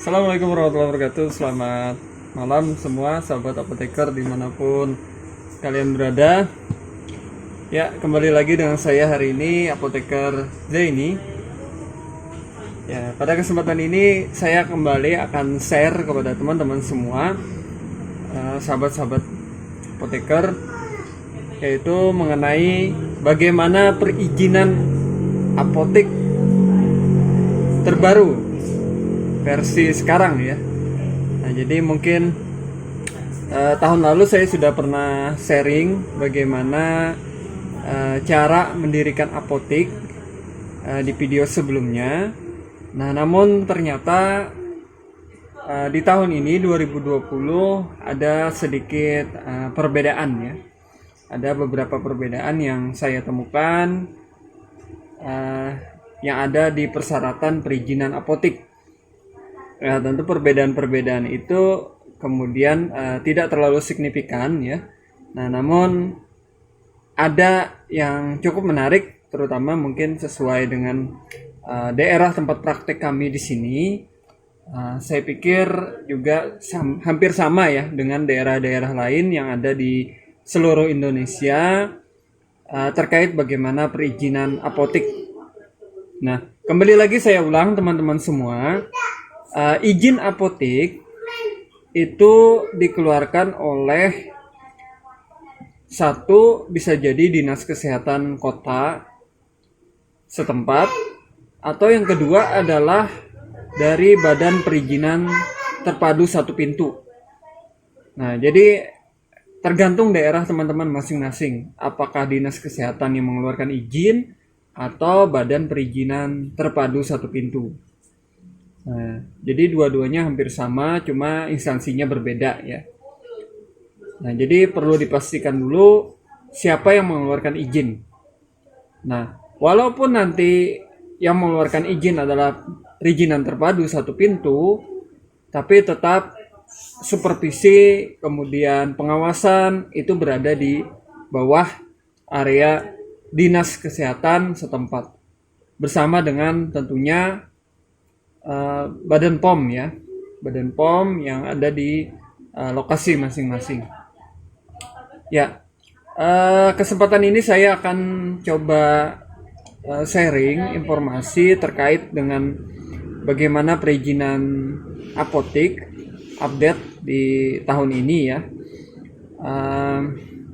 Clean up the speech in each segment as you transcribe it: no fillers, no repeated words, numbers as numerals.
Assalamualaikum warahmatullahi wabarakatuh. Selamat malam semua sahabat apoteker dimanapun kalian berada. Ya, kembali lagi dengan saya hari ini, Apoteker Zaini. Ya, pada kesempatan ini saya kembali akan share kepada teman-teman semua, sahabat-sahabat apoteker, yaitu mengenai bagaimana perizinan apotek terbaru versi sekarang ya. Nah, jadi mungkin tahun lalu saya sudah pernah sharing bagaimana cara mendirikan apotek di video sebelumnya. Nah, namun ternyata di tahun ini 2020 ada sedikit perbedaan ya. Ada beberapa perbedaan yang saya temukan yang ada di persyaratan perizinan apotek. Nah, tentu perbedaan-perbedaan itu kemudian tidak terlalu signifikan ya. Nah, namun ada yang cukup menarik, terutama mungkin sesuai dengan daerah tempat praktek kami di sini. Saya pikir juga hampir sama ya dengan daerah-daerah lain yang ada di seluruh Indonesia terkait bagaimana perizinan apotek. Nah, kembali lagi saya ulang teman-teman semua. Izin apotek itu dikeluarkan oleh satu, bisa jadi dinas kesehatan kota setempat, atau yang kedua adalah dari badan perizinan terpadu satu pintu. Nah, jadi tergantung daerah teman-teman masing-masing, apakah dinas kesehatan yang mengeluarkan izin atau badan perizinan terpadu satu pintu. Nah, jadi dua-duanya hampir sama, cuma instansinya berbeda ya. Nah, jadi perlu dipastikan dulu siapa yang mengeluarkan izin. Nah, walaupun nanti yang mengeluarkan izin adalah perizinan terpadu satu pintu, tapi tetap supervisi kemudian pengawasan itu berada di bawah area dinas kesehatan setempat, bersama dengan tentunya Badan POM ya, Badan POM yang ada di lokasi masing-masing. Ya, kesempatan ini saya akan coba sharing informasi terkait dengan bagaimana perizinan apotek update di tahun ini ya.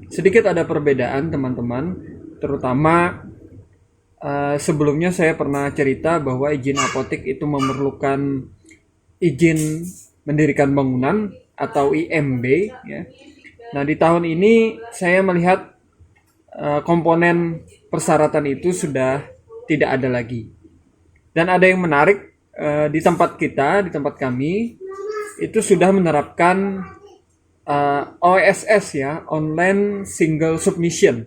Sedikit ada perbedaan teman-teman, terutama sebelumnya saya pernah cerita bahwa izin apotek itu memerlukan izin mendirikan bangunan atau IMB ya. Nah, di tahun ini saya melihat komponen persyaratan itu sudah tidak ada lagi. Dan ada yang menarik, di tempat kita, di tempat kami itu sudah menerapkan OSS ya, Online Single Submission,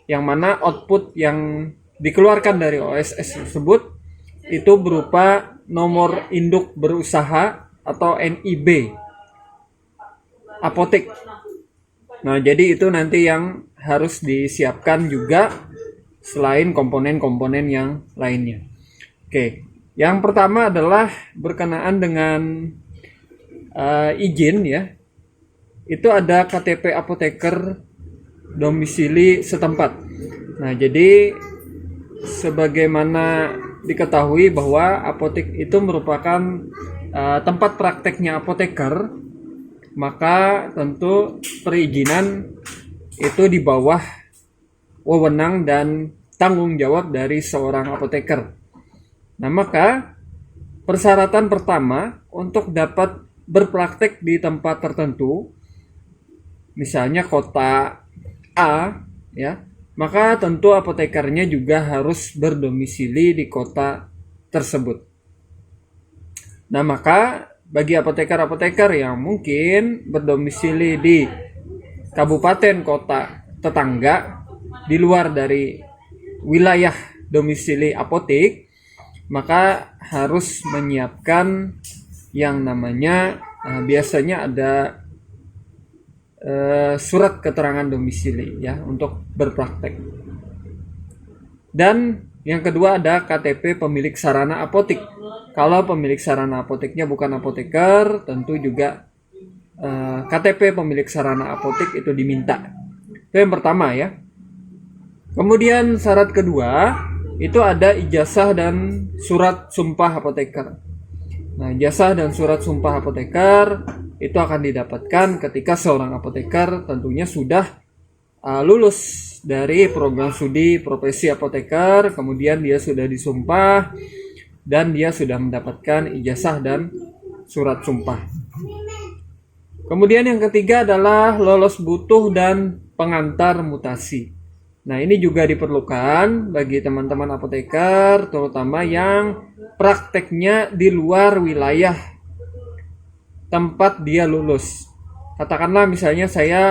yang mana output yang dikeluarkan dari OSS tersebut itu berupa nomor induk berusaha atau NIB apotek. Nah, jadi itu nanti yang harus disiapkan juga selain komponen-komponen yang lainnya. Oke, yang pertama adalah berkenaan dengan izin ya. Itu ada KTP apoteker domisili setempat. Nah, jadi sebagaimana diketahui bahwa apotek itu merupakan tempat prakteknya apoteker, maka tentu perizinan itu di bawah wewenang dan tanggung jawab dari seorang apoteker. Nah, maka persyaratan pertama untuk dapat berpraktek di tempat tertentu, misalnya kota A ya, maka tentu apotekernya juga harus berdomisili di kota tersebut. Nah, maka bagi apoteker-apoteker yang mungkin berdomisili di kabupaten kota tetangga di luar dari wilayah domisili apotek, maka harus menyiapkan yang namanya biasanya ada surat keterangan domisili ya untuk berpraktek. Dan yang kedua ada KTP pemilik sarana apotek. Kalau pemilik sarana apoteknya bukan apoteker, tentu juga KTP pemilik sarana apotek itu diminta. Itu yang pertama ya. Kemudian syarat kedua itu ada ijazah dan surat sumpah apoteker. Nah, ijazah dan surat sumpah apoteker itu akan didapatkan ketika seorang apoteker tentunya sudah lulus dari program studi profesi apoteker, kemudian dia sudah disumpah dan dia sudah mendapatkan ijazah dan surat sumpah. Kemudian yang ketiga adalah lolos butuh dan pengantar mutasi. Nah, ini juga diperlukan bagi teman-teman apoteker, terutama yang prakteknya di luar wilayah tempat dia lulus. Katakanlah misalnya saya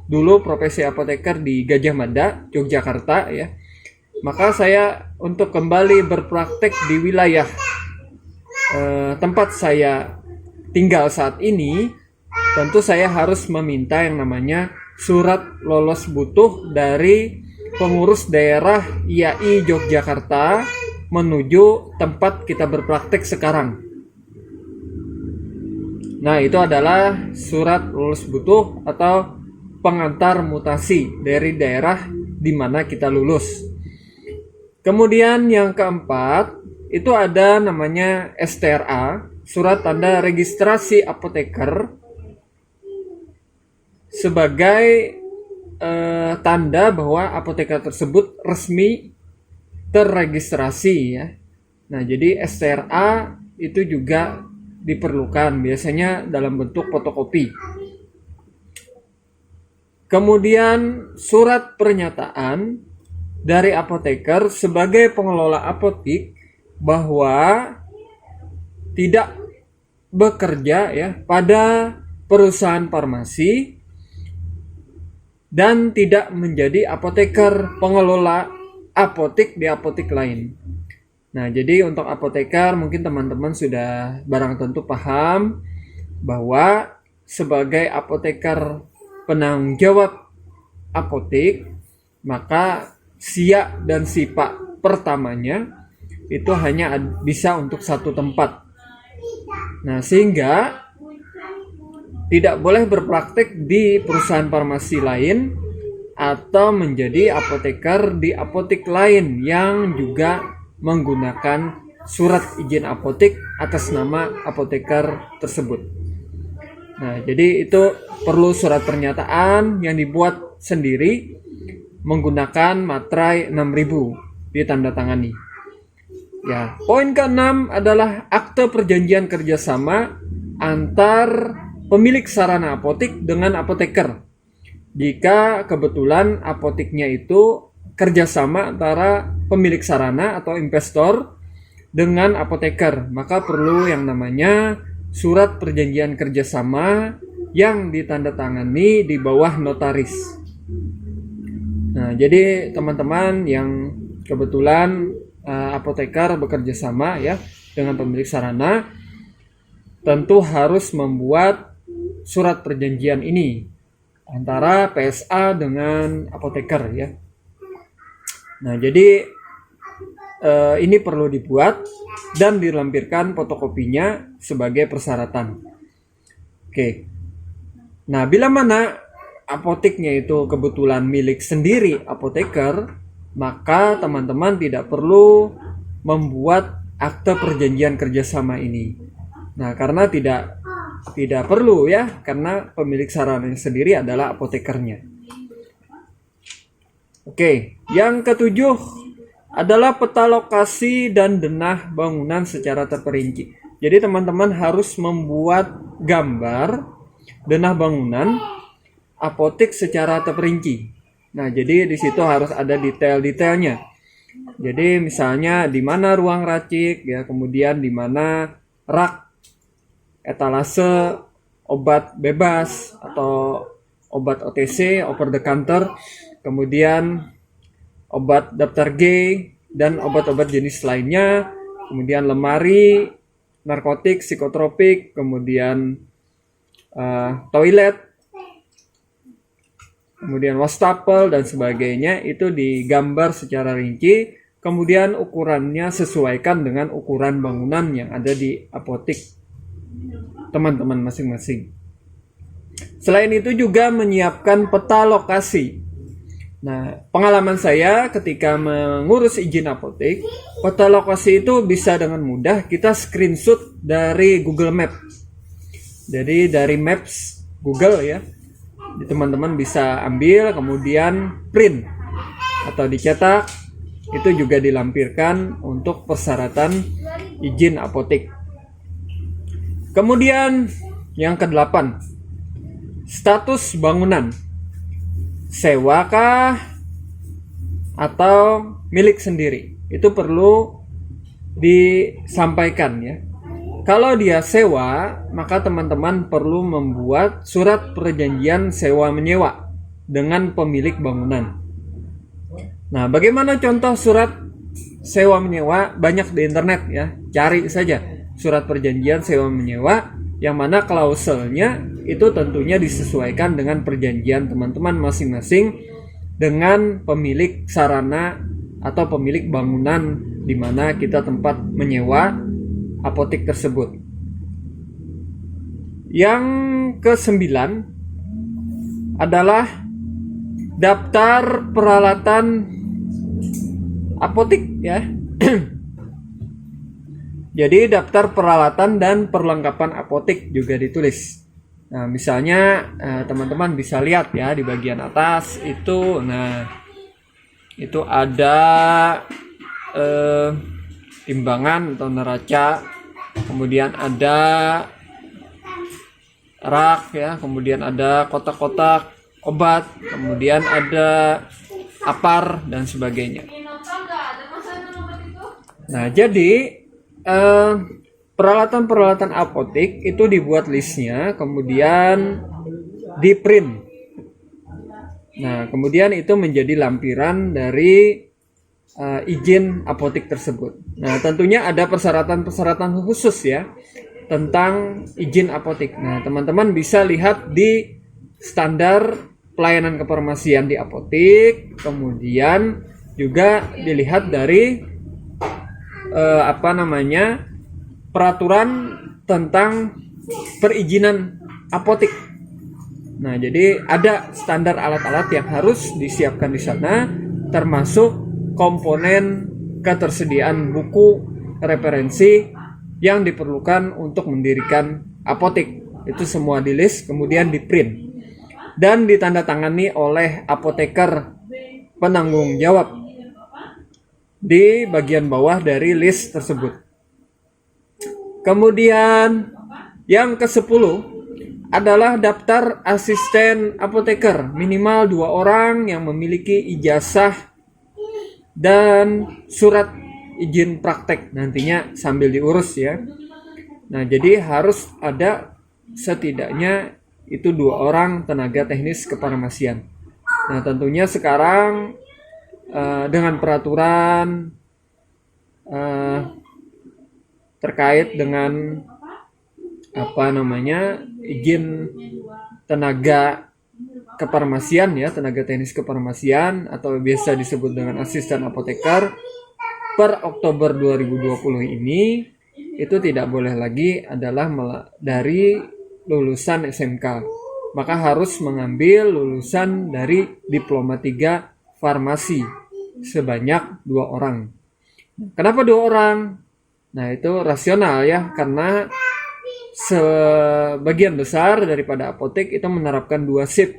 dulu profesi apoteker di Gajah Mada, Yogyakarta ya. Maka saya untuk kembali berpraktek di wilayah tempat saya tinggal saat ini, tentu saya harus meminta yang namanya surat lolos butuh dari pengurus daerah IAI Yogyakarta menuju tempat kita berpraktek sekarang. Nah, itu adalah surat lolos butuh atau pengantar mutasi dari daerah di mana kita lulus. Kemudian yang keempat, itu ada namanya STRA, surat tanda registrasi apoteker, sebagai tanda bahwa apoteker tersebut resmi terregistrasi ya. Nah, jadi STRA itu juga diperlukan biasanya dalam bentuk fotokopi. Kemudian surat pernyataan dari apoteker sebagai pengelola apotek bahwa tidak bekerja ya pada perusahaan farmasi dan tidak menjadi apoteker pengelola apotek di apotek lain. Nah, jadi untuk apoteker mungkin teman-teman sudah barang tentu paham bahwa sebagai apoteker penanggung jawab apotek, maka SIA dan SIPA pertamanya itu hanya bisa untuk satu tempat. Nah, sehingga tidak boleh berpraktek di perusahaan farmasi lain atau menjadi apoteker di apotek lain yang juga menggunakan surat izin apotek atas nama apoteker tersebut. Nah, jadi itu perlu surat pernyataan yang dibuat sendiri menggunakan materai 6000 ditandatangani. Ya, poin ke-6 adalah akte perjanjian kerjasama antar pemilik sarana apotek dengan apoteker. Jika kebetulan apoteknya itu kerjasama antara pemilik sarana atau investor dengan apoteker, maka perlu yang namanya surat perjanjian kerjasama yang ditandatangani di bawah notaris. Nah, jadi teman-teman yang kebetulan apoteker bekerja sama ya dengan pemilik sarana, tentu harus membuat surat perjanjian ini antara PSA dengan apoteker ya. Nah, jadi ini perlu dibuat dan dilampirkan fotokopinya sebagai persyaratan. Oke. Nah, bila mana apoteknya itu kebetulan milik sendiri apoteker, maka teman-teman tidak perlu membuat akte perjanjian kerjasama ini. Nah, karena tidak perlu ya, karena pemilik sarana sendiri adalah apotekernya. Oke, yang ketujuh adalah peta lokasi dan denah bangunan secara terperinci. Jadi teman-teman harus membuat gambar denah bangunan apotek secara terperinci. Nah, jadi di situ harus ada detail-detailnya. Jadi misalnya di mana ruang racik ya, kemudian di mana rak, etalase, obat bebas atau obat OTC, over the counter, kemudian obat daftar G dan obat-obat jenis lainnya, kemudian lemari, narkotik, psikotropik, kemudian toilet, kemudian wastafel dan sebagainya, itu digambar secara rinci, kemudian ukurannya sesuaikan dengan ukuran bangunan yang ada di apotik teman-teman masing-masing. Selain itu juga menyiapkan peta lokasi. Nah, pengalaman saya ketika mengurus izin apotek, peta lokasi itu bisa dengan mudah kita screenshot dari Google Maps. Jadi dari Maps Google ya, teman-teman bisa ambil kemudian print atau dicetak, itu juga dilampirkan untuk persyaratan izin apotek. Kemudian yang ke-8, status bangunan. Sewakah atau milik sendiri? Itu perlu disampaikan ya. Kalau dia sewa, maka teman-teman perlu membuat surat perjanjian sewa menyewa dengan pemilik bangunan. Nah, bagaimana contoh surat sewa menyewa? Banyak di internet ya. Cari saja surat perjanjian sewa menyewa yang mana klauselnya itu tentunya disesuaikan dengan perjanjian teman-teman masing-masing dengan pemilik sarana atau pemilik bangunan di mana kita tempat menyewa apotek tersebut. Yang ke-9 adalah daftar peralatan apotek ya. Jadi daftar peralatan dan perlengkapan apotek juga ditulis. Nah, misalnya teman-teman bisa lihat ya di bagian atas itu, nah itu ada timbangan atau neraca, kemudian ada rak ya, kemudian ada kotak-kotak obat, kemudian ada apar dan sebagainya. Nah, jadi peralatan-peralatan apotek itu dibuat listnya, kemudian di print. Nah, kemudian itu menjadi lampiran dari izin apotek tersebut. Nah, tentunya ada persyaratan-persyaratan khusus ya tentang izin apotek. Nah, teman-teman bisa lihat di standar pelayanan kefarmasian di apotek, kemudian juga dilihat dari peraturan tentang perizinan apotek. Nah, jadi ada standar alat-alat yang harus disiapkan di sana, termasuk komponen ketersediaan buku referensi yang diperlukan untuk mendirikan apotek. Itu semua di list, kemudian di print dan ditandatangani oleh apoteker penanggung jawab di bagian bawah dari list tersebut. Kemudian yang ke-10 adalah daftar asisten apoteker, minimal 2 orang yang memiliki ijazah dan surat izin praktek, nantinya sambil diurus ya. Nah, jadi harus ada setidaknya itu 2 orang tenaga teknis kefarmasian. Nah, tentunya sekarang dengan peraturan terkait dengan izin tenaga kefarmasian ya, tenaga teknis kefarmasian atau biasa disebut dengan asisten apoteker, per Oktober 2020 ini itu tidak boleh lagi adalah dari lulusan SMK, maka harus mengambil lulusan dari Diploma 3 Farmasi sebanyak 2 orang. Kenapa 2 orang? Nah, itu rasional ya, karena sebagian besar daripada apotek itu menerapkan 2 shift.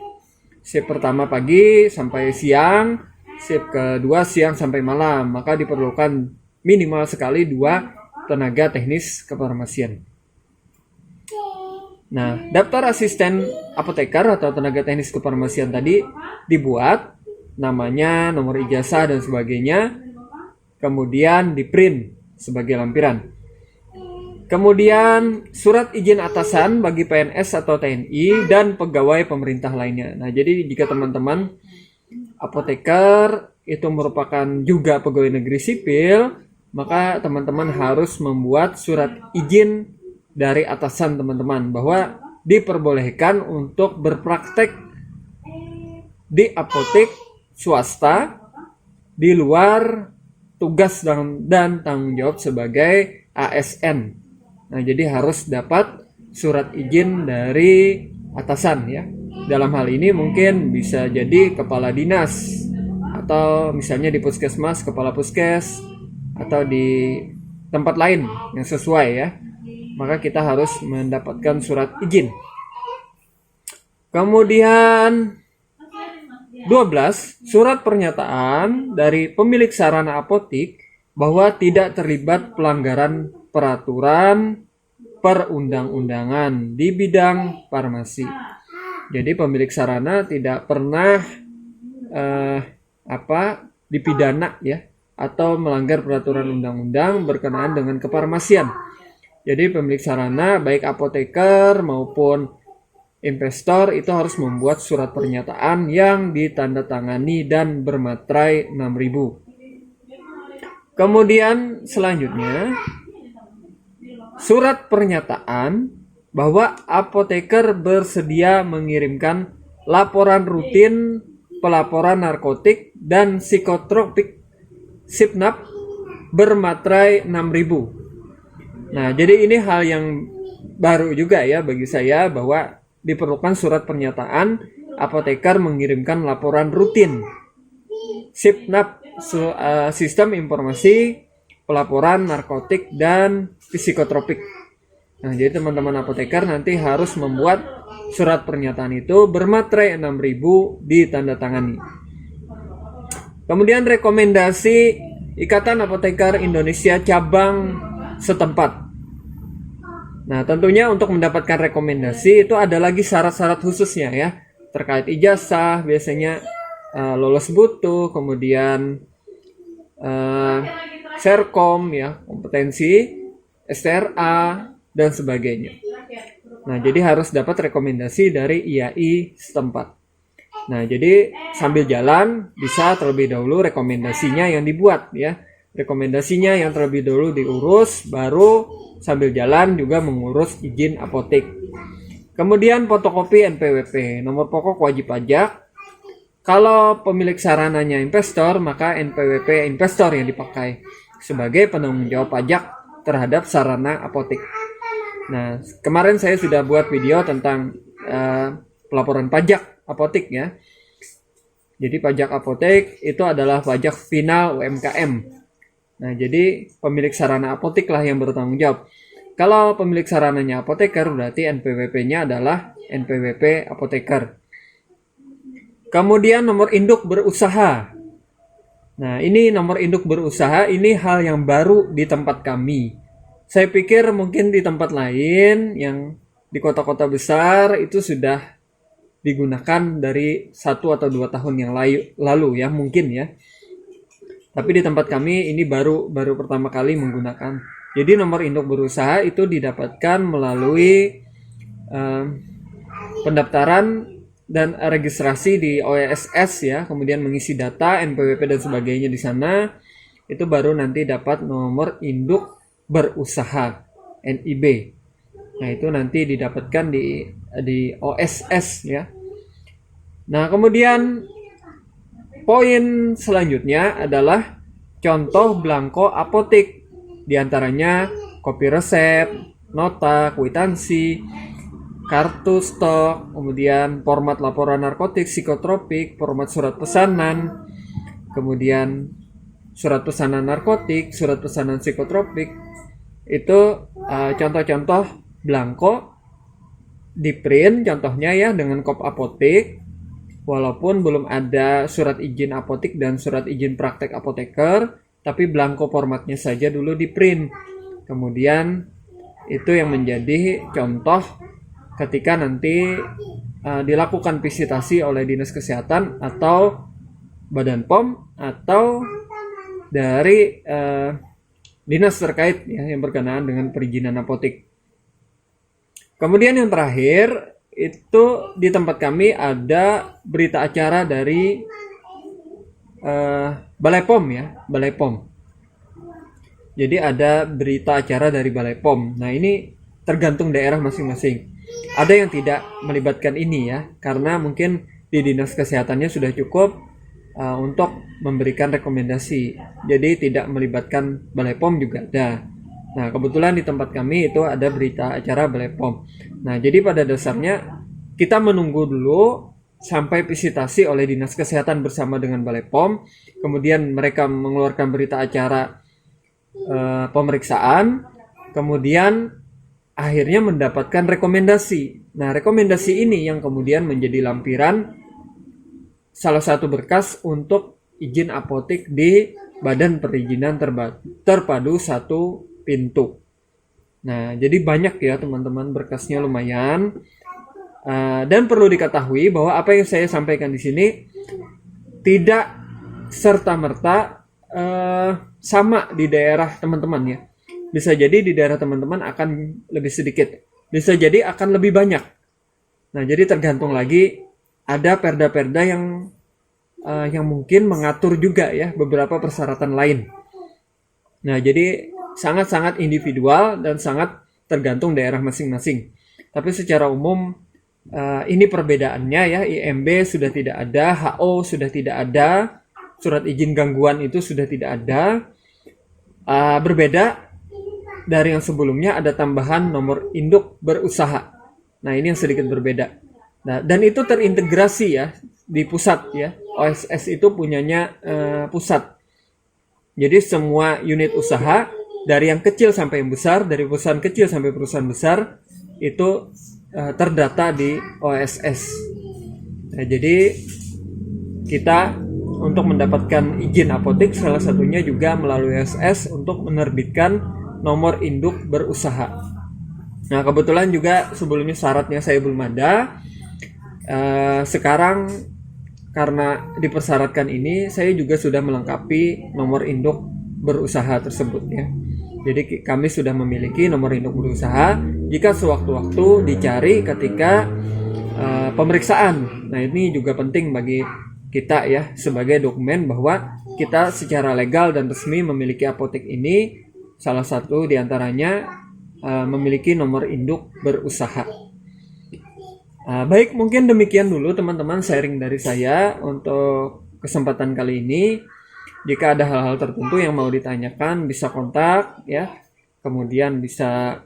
Shift pertama pagi sampai siang, shift kedua siang sampai malam, maka diperlukan minimal sekali 2 tenaga teknis kefarmasian. Nah, daftar asisten apoteker atau tenaga teknis kefarmasian tadi dibuat, namanya, nomor ijazah dan sebagainya, kemudian di print sebagai lampiran. Kemudian surat izin atasan bagi PNS atau TNI dan pegawai pemerintah lainnya. Nah, jadi jika teman-teman apoteker itu merupakan juga pegawai negeri sipil, maka teman-teman harus membuat surat izin dari atasan teman-teman bahwa diperbolehkan untuk berpraktek di apotek swasta di luar tugas dan tanggung jawab sebagai ASN. Nah, jadi harus dapat surat izin dari atasan ya. Dalam hal ini mungkin bisa jadi kepala dinas, atau misalnya di puskesmas kepala puskes, atau di tempat lain yang sesuai ya. Maka kita harus mendapatkan surat izin. Kemudian 12, surat pernyataan dari pemilik sarana apotik bahwa tidak terlibat pelanggaran peraturan perundang-undangan di bidang farmasi. Jadi pemilik sarana tidak pernah dipidana ya, atau melanggar peraturan undang-undang berkenaan dengan kefarmasian. Jadi pemilik sarana baik apoteker maupun investor itu harus membuat surat pernyataan yang ditandatangani dan bermaterai 6.000. Kemudian selanjutnya surat pernyataan bahwa apoteker bersedia mengirimkan laporan rutin pelaporan narkotik dan psikotropik SIPNAP bermaterai 6.000. Nah, jadi ini hal yang baru juga ya bagi saya, bahwa diperlukan surat pernyataan apoteker mengirimkan laporan rutin SIPNAP, Sistem Informasi Pelaporan Narkotik dan Psikotropik. Nah, jadi teman-teman apoteker nanti harus membuat surat pernyataan itu bermaterai 6.000 ditandatangani. Kemudian rekomendasi Ikatan Apoteker Indonesia cabang setempat. Nah, tentunya untuk mendapatkan rekomendasi itu ada lagi syarat-syarat khususnya ya. Terkait ijazah biasanya lolos butuh, kemudian Serkom ya, kompetensi, STRA dan sebagainya. Nah, jadi harus dapat rekomendasi dari IAI setempat. Nah, jadi sambil jalan bisa terlebih dahulu rekomendasinya yang dibuat ya. Rekomendasinya yang terlebih dahulu diurus, baru sambil jalan juga mengurus izin apotek. Kemudian fotokopi NPWP, nomor pokok wajib pajak. Kalau pemilik sarananya investor, maka NPWP investor yang dipakai sebagai penanggung jawab pajak terhadap sarana apotek. Nah, kemarin saya sudah buat video tentang pelaporan pajak apotek ya. Jadi pajak apotek itu adalah pajak final UMKM. Nah, jadi pemilik sarana apotek lah yang bertanggung jawab. Kalau pemilik sarananya apoteker, berarti NPWP-nya adalah NPWP apoteker. Kemudian nomor induk berusaha. Nah, ini nomor induk berusaha, ini hal yang baru di tempat kami. Saya pikir mungkin di tempat lain yang di kota-kota besar itu sudah digunakan dari 1 atau 2 tahun yang lalu ya, mungkin ya. Tapi di tempat kami ini baru pertama kali menggunakan. Jadi nomor induk berusaha itu didapatkan melalui pendaftaran dan registrasi di OSS ya, kemudian mengisi data NPWP dan sebagainya di sana, itu baru nanti dapat nomor induk berusaha NIB. Nah, itu nanti didapatkan di OSS ya. Nah, kemudian poin selanjutnya adalah contoh belangko apotek, diantaranya kopi resep, nota, kwitansi, kartu stok, kemudian format laporan narkotik, psikotropik, format surat pesanan, kemudian surat pesanan narkotik, surat pesanan psikotropik. Itu contoh-contoh belangko di print contohnya ya dengan kop apotek. Walaupun belum ada surat izin apotek dan surat izin praktek apoteker, tapi belangko formatnya saja dulu di print. Kemudian itu yang menjadi contoh ketika nanti dilakukan visitasi oleh Dinas Kesehatan atau Badan POM atau dari dinas terkait ya, yang berkenaan dengan perizinan apotek. Kemudian yang terakhir itu di tempat kami ada berita acara dari Balai POM ya, Balai POM. Jadi ada berita acara dari Balai POM. Nah, ini tergantung daerah masing-masing. Ada yang tidak melibatkan ini ya, karena mungkin di dinas kesehatannya sudah cukup untuk memberikan rekomendasi. Jadi tidak melibatkan Balai POM juga ada. Nah, kebetulan di tempat kami itu ada berita acara Balai POM. Nah, jadi pada dasarnya kita menunggu dulu sampai visitasi oleh Dinas Kesehatan bersama dengan Balai POM. Kemudian mereka mengeluarkan berita acara pemeriksaan. Kemudian akhirnya mendapatkan rekomendasi. Nah, rekomendasi ini yang kemudian menjadi lampiran salah satu berkas untuk izin apotek di Badan Perizinan Terpadu satu pintu. Nah, jadi banyak ya teman-teman, berkasnya lumayan. Dan perlu diketahui bahwa apa yang saya sampaikan di sini tidak serta-merta sama di daerah teman-teman ya. Bisa jadi di daerah teman-teman akan lebih sedikit, bisa jadi akan lebih banyak. Nah, jadi tergantung lagi, ada perda-perda yang mungkin mengatur juga ya beberapa persyaratan lain. Nah, jadi sangat-sangat individual dan sangat tergantung daerah masing-masing. Tapi secara umum ini perbedaannya ya, IMB sudah tidak ada, HO sudah tidak ada, surat izin gangguan itu sudah tidak ada. Berbeda dari yang sebelumnya, ada tambahan nomor induk berusaha. Nah, ini yang sedikit berbeda. Nah, dan itu terintegrasi ya di pusat ya. OSS itu punyanya pusat. Jadi semua unit usaha dari yang kecil sampai yang besar, dari perusahaan kecil sampai perusahaan besar itu terdata di OSS. Nah, jadi kita untuk mendapatkan izin apotek salah satunya juga melalui OSS untuk menerbitkan nomor induk berusaha. Nah, kebetulan juga sebelumnya syaratnya saya belum ada. Sekarang karena dipersyaratkan ini, saya juga sudah melengkapi nomor induk berusaha tersebut ya. Jadi kami sudah memiliki nomor induk berusaha jika sewaktu-waktu dicari ketika pemeriksaan. Nah, ini juga penting bagi kita ya sebagai dokumen bahwa kita secara legal dan resmi memiliki apotek ini. Salah satu diantaranya memiliki nomor induk berusaha. Baik, mungkin demikian dulu teman-teman sharing dari saya untuk kesempatan kali ini. Jika ada hal-hal tertentu yang mau ditanyakan, bisa kontak ya. Kemudian bisa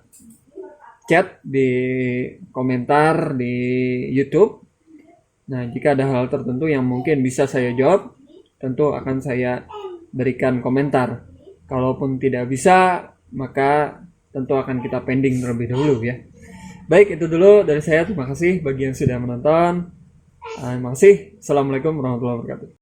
chat di komentar di YouTube. Nah, jika ada hal tertentu yang mungkin bisa saya jawab, tentu akan saya berikan komentar. Kalaupun tidak bisa, maka tentu akan kita pending terlebih dahulu ya. Baik, itu dulu dari saya. Terima kasih bagi yang sudah menonton. Terima kasih. Assalamualaikum warahmatullahi wabarakatuh.